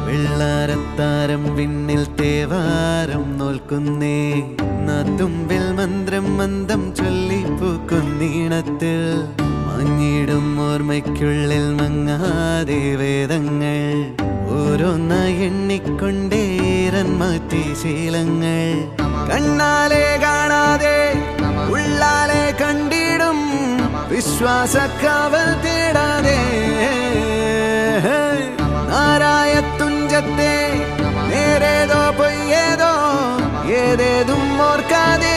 വെള്ളാരത്താരം വിണ്ണിൽ തേവാരം നോൽക്കുന്നേ തുമ്പിൽ മന്ത്രം മന്ദം ചൊല്ലിപ്പൂക്കുന്നീണത്തിൽ മങ്ങിടും ഓർമ്മയ്ക്കുള്ളിൽ മങ്ങാതെ വേദങ്ങൾ ഓരോന്നായി എണ്ണിക്കൊണ്ടേരൻ മാറ്റി ശീലങ്ങൾ കണ്ണാലെ കാണാതെ ഉള്ളാലെ കണ്ടിടും വിശ്വാസക്കാവൽ തേടാതെ നാരായ തുഞ്ചത്തെ നേരേതോ പൊയ്യേതോ ഏതേതും ഓർക്കാതെ